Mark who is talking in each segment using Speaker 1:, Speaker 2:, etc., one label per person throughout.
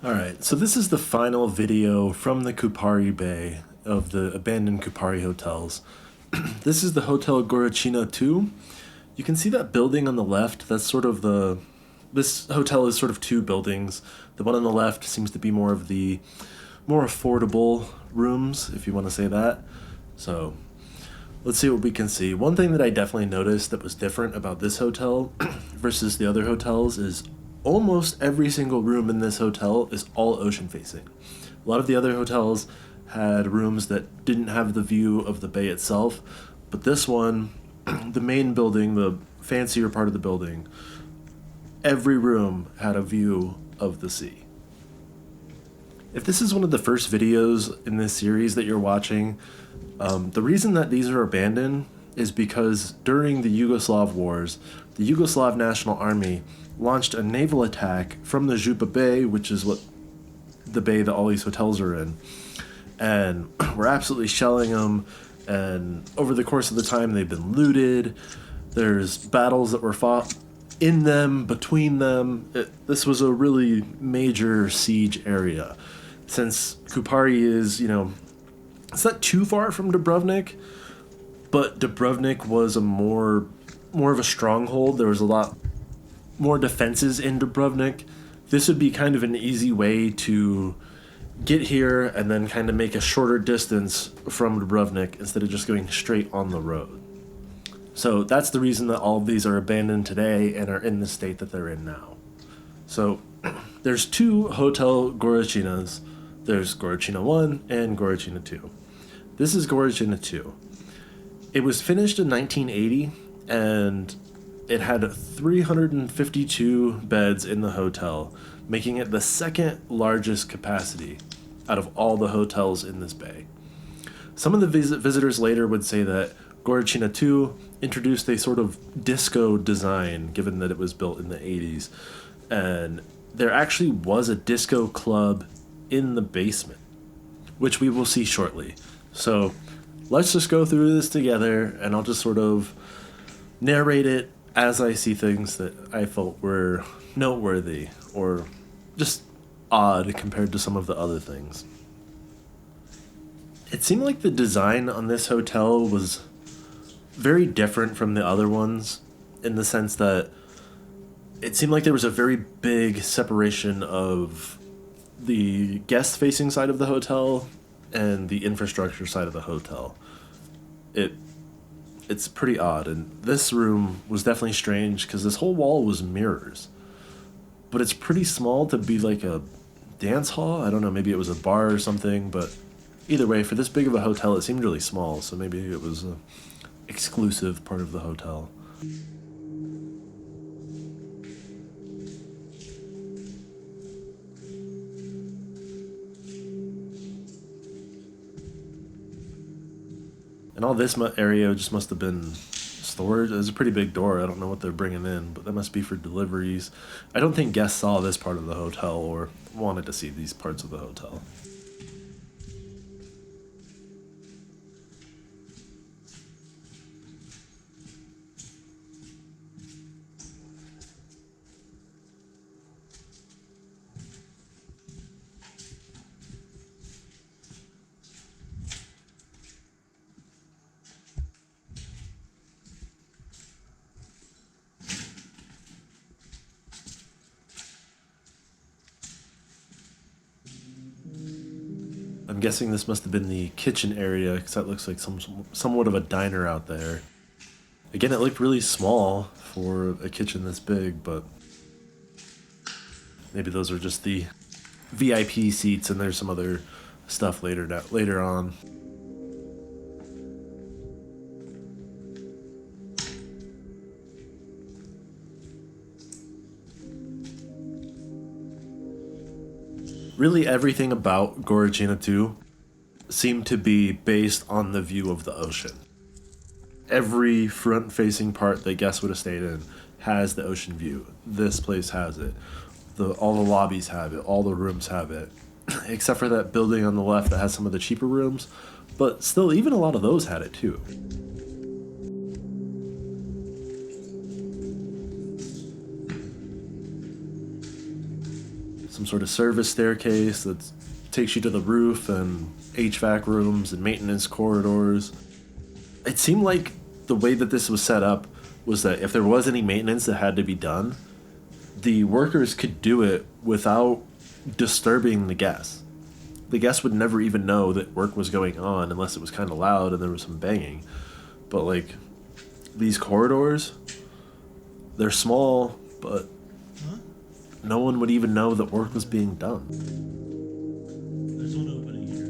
Speaker 1: Alright, so this is the final video from the Kupari Bay of the abandoned Kupari hotels. This is the Hotel Gorochino 2. You can see that building on the left, that's sort of the... This hotel is sort of two buildings. The one on the left seems to be more of the more affordable rooms, if you want to say that. So, let's see what we can see. One thing that I definitely noticed that was different about this hotel versus the other hotels is almost every single room in this hotel is all ocean facing. A lot of the other hotels had rooms that didn't have the view of the bay itself, but this one, the main building, the fancier part of the building, every room had a view of the sea. If this is one of the first videos in this series that you're watching, the reason that these are abandoned is because during the Yugoslav wars, the Yugoslav National Army launched a naval attack from the Župa Bay, which is what the bay that all these hotels are in, and we're absolutely shelling them, and over the course of the time they've been looted. There's battles that were fought in them, between them. This was a really major siege area. Since Kupari is, it's not too far from Dubrovnik, but Dubrovnik was a more of a stronghold. There was a lot more defenses in Dubrovnik. This would be kind of an easy way to get here and then kind of make a shorter distance from Dubrovnik instead of just going straight on the road. So that's the reason that all of these are abandoned today and are in the state that they're in now. So there's two Hotel Gorochinas. There's Gorochino 1 and Gorochino 2. This is Gorochino 2. It was finished in 1980 and it had 352 beds in the hotel, making it the second largest capacity out of all the hotels in this bay. Some of the visitors later would say that Gorochino 2 introduced a sort of disco design, given that it was built in the 80s, and there actually was a disco club in the basement, which we will see shortly. So let's just go through this together, and I'll just sort of narrate it as I see things that I felt were noteworthy or just odd compared to some of the other things. It seemed like the design on this hotel was very different from the other ones in the sense that it seemed like there was a very big separation of the guest-facing side of the hotel and the infrastructure side of the hotel. It's pretty odd, and this room was definitely strange because this whole wall was mirrors. But it's pretty small to be like a dance hall. I don't know, maybe it was a bar or something, but either way, for this big of a hotel, it seemed really small, so maybe it was an exclusive part of the hotel. And all this area just must have been storage. There's a pretty big door. I don't know what they're bringing in, but that must be for deliveries. I don't think guests saw this part of the hotel or wanted to see these parts of the hotel. I'm guessing this must have been the kitchen area because that looks like somewhat of a diner out there. Again, it looked really small for a kitchen this big, but maybe those are just the VIP seats and there's some other stuff later on. Really everything about Goričina 2 seemed to be based on the view of the ocean. every front-facing part that guests would have stayed in has the ocean view. This place has it. All the lobbies have it. All the rooms have it, except for that building on the left that has some of the cheaper rooms. But still, even a lot of those had it too. Some sort of service staircase that takes you to the roof, and HVAC rooms and maintenance corridors. It seemed like the way that this was set up was that if there was any maintenance that had to be done, the workers could do it without disturbing the guests. The guests would never even know that work was going on unless it was kind of loud and there was some banging. But like these corridors, they're small, but no one would even know that work was being done.
Speaker 2: There's one opening here.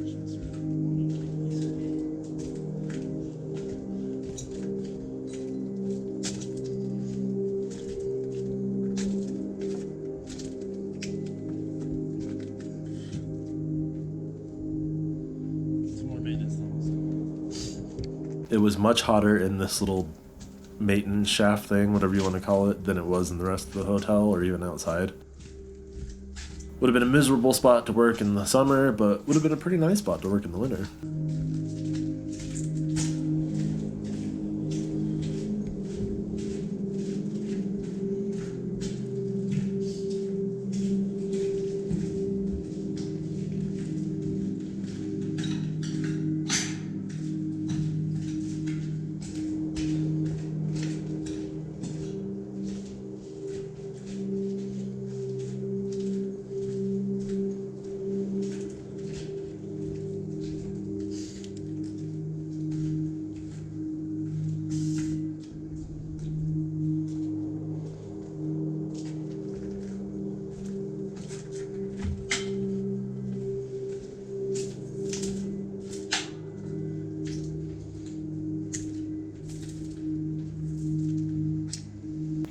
Speaker 2: Some more maintenance levels.
Speaker 1: It was much hotter in this little maintenance shaft thing, whatever you want to call it, than it was in the rest of the hotel or even outside. Would have been a miserable spot to work in the summer, but would have been a pretty nice spot to work in the winter.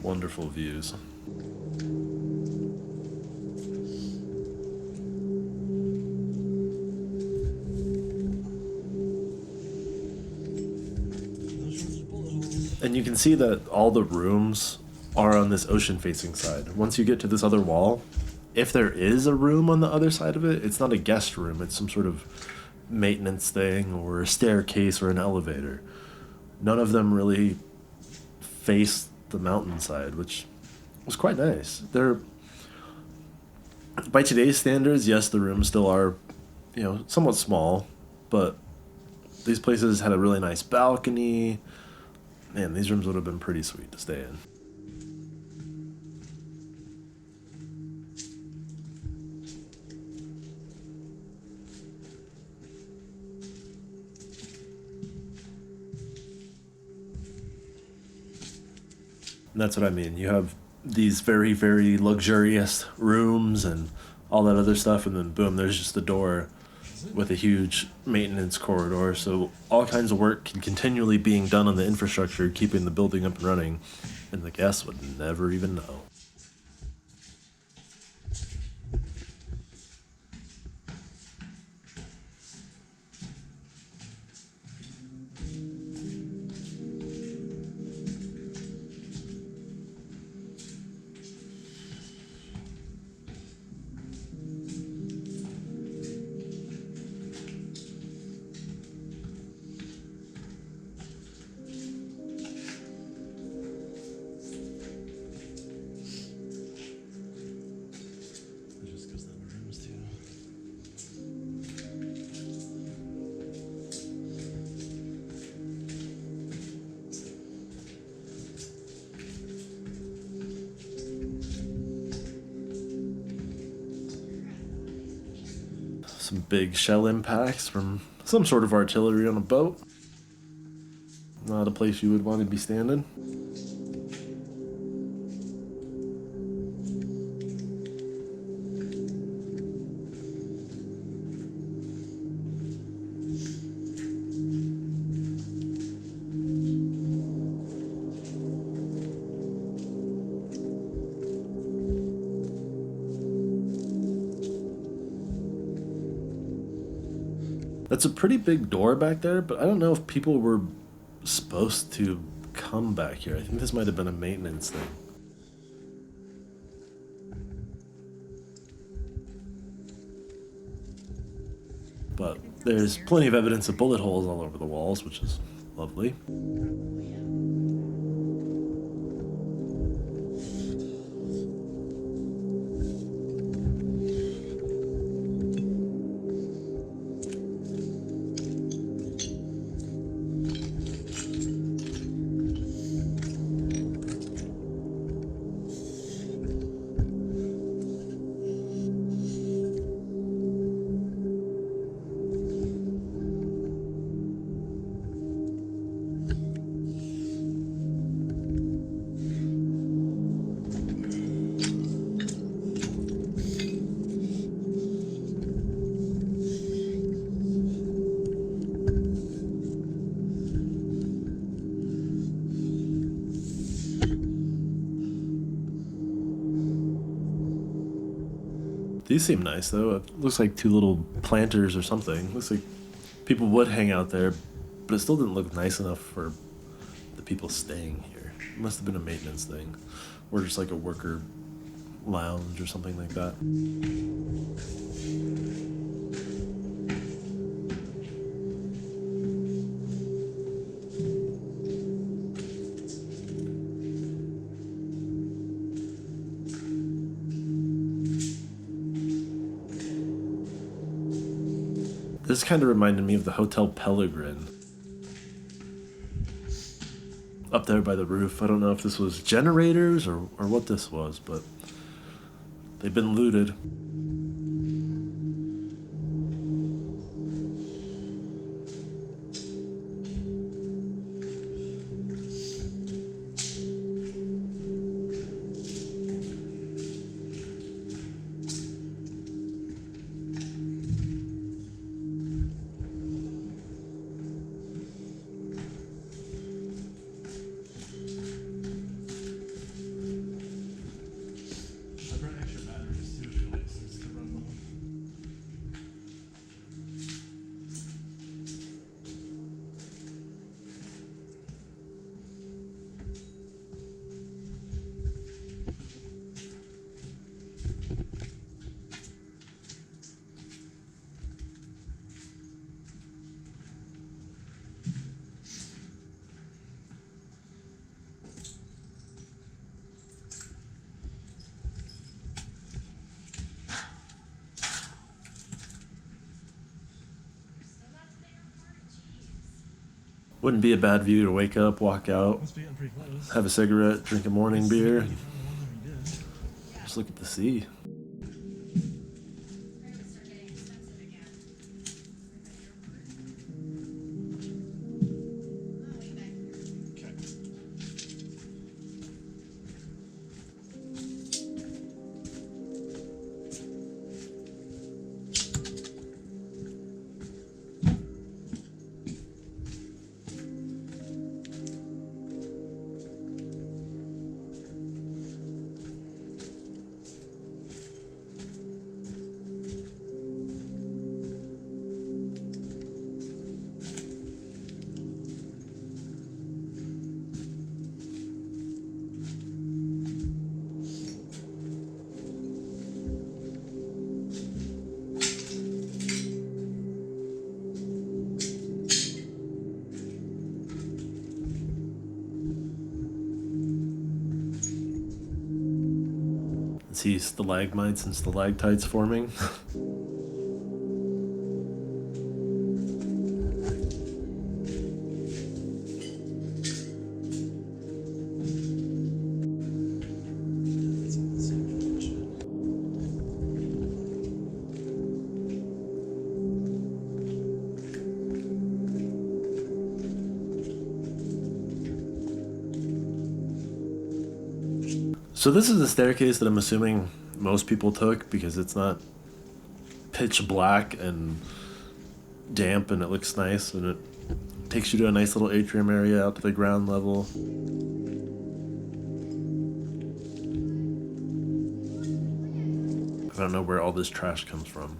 Speaker 1: Wonderful views. And you can see that all the rooms are on this ocean-facing side. Once you get to this other wall, if there is a room on the other side of it, it's not a guest room. It's some sort of maintenance thing or a staircase or an elevator. None of them really face the mountainside, which was quite nice. They're, by today's standards, yes, the rooms still are, somewhat small, but these places had a really nice balcony. Man, these rooms would have been pretty sweet to stay in. And that's what I mean. You have these very, very luxurious rooms and all that other stuff, and then boom, there's just the door with a huge maintenance corridor. So all kinds of work can continually being done on the infrastructure, keeping the building up and running, and the guests would never even know. Some big shell impacts from some sort of artillery on a boat. Not a place you would want to be standing. That's a pretty big door back there, but I don't know if people were supposed to come back here. I think this might have been a maintenance thing. But there's plenty of evidence of bullet holes all over the walls, which is lovely. These seem nice though. It looks like two little planters or something. Looks like people would hang out there, but it still didn't look nice enough for the people staying here. It must have been a maintenance thing, or just like a worker lounge or something like that. This kind of reminded me of the Hotel Pellegrin. Up there by the roof. I don't know if this was generators or what this was, but they've been looted. Wouldn't be a bad view to wake up, walk out,
Speaker 2: Must be getting pretty close.
Speaker 1: have a cigarette, drink a morning beer,
Speaker 2: You found the one that we did.
Speaker 1: just look at the sea. See stalagmites and stalactites forming.
Speaker 2: It's all the same fucking shit.
Speaker 1: So this is the staircase that I'm assuming most people took because it's not pitch black and damp and it looks nice and it takes you to a nice little atrium area out to the ground level. I don't know where all this trash comes from.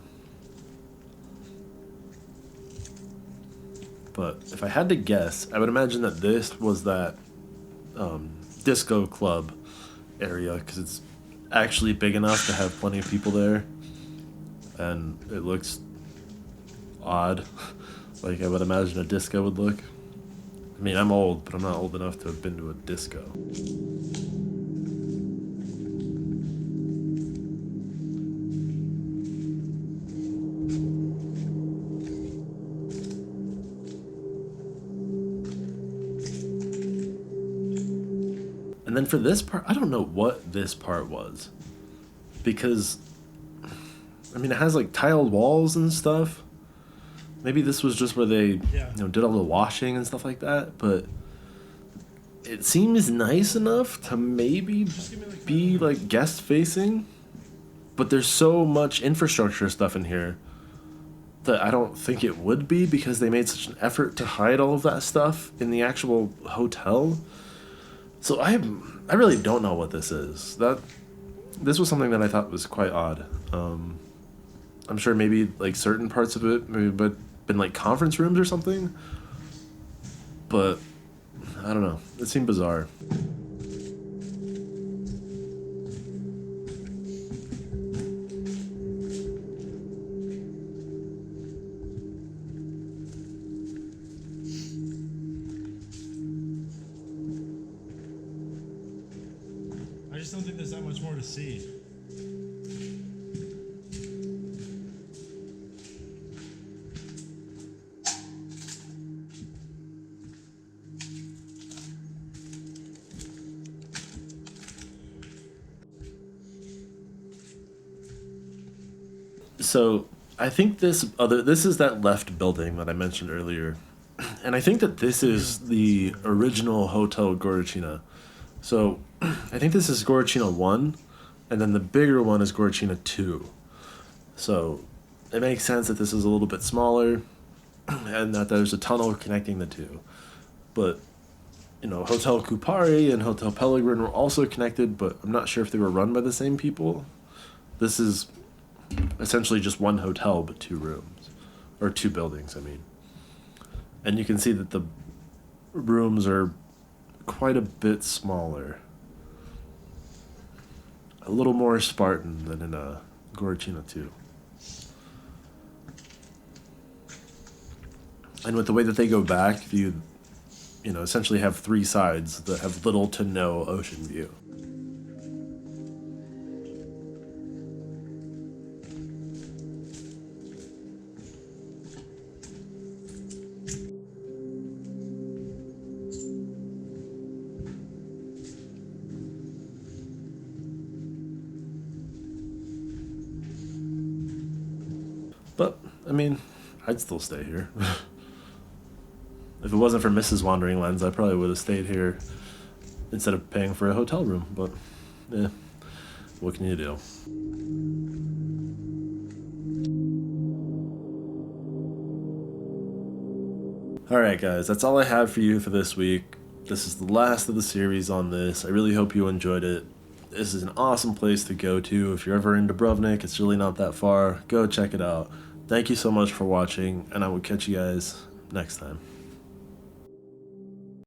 Speaker 1: But if I had to guess, I would imagine that this was that disco club area, because it's actually big enough to have plenty of people there, and it looks odd, like I would imagine a disco would look. I mean, I'm old, but I'm not old enough to have been to a disco. And then for this part, I don't know what this part was, because, I mean, it has like tiled walls and stuff. Maybe this was just where they, did all the washing and stuff like that. But it seems nice enough to maybe be like guest facing. But there's so much infrastructure stuff in here that I don't think it would be, because they made such an effort to hide all of that stuff in the actual hotel. So I really don't know what this is. This was something that I thought was quite odd. I'm sure maybe like certain parts of it maybe been like conference rooms or something, but I don't know. It seemed bizarre.
Speaker 2: I just don't think there's that much more to see.
Speaker 1: So I think this is that left building that I mentioned earlier, and I think that this is the original Hotel Goričina. So I think this is Gorochino 1, and then the bigger one is Goričina 2. So it makes sense that this is a little bit smaller, and that there's a tunnel connecting the two. But Hotel Kupari and Hotel Pellegrin were also connected, but I'm not sure if they were run by the same people. This is essentially just one hotel, but 2 rooms, or 2 buildings, I mean. And you can see that the rooms are quite a bit smaller. A little more Spartan than in Gorochino 2. And with the way that they go back, you essentially have 3 sides that have little to no ocean view. But, I mean, I'd still stay here. If it wasn't for Mrs. Wandering Lens, I probably would have stayed here instead of paying for a hotel room. But, what can you do? Alright guys, that's all I have for you for this week. This is the last of the series on this. I really hope you enjoyed it. This is an awesome place to go to. If you're ever in Dubrovnik, it's really not that far. Go check it out. Thank you so much for watching, and I will catch you guys next time.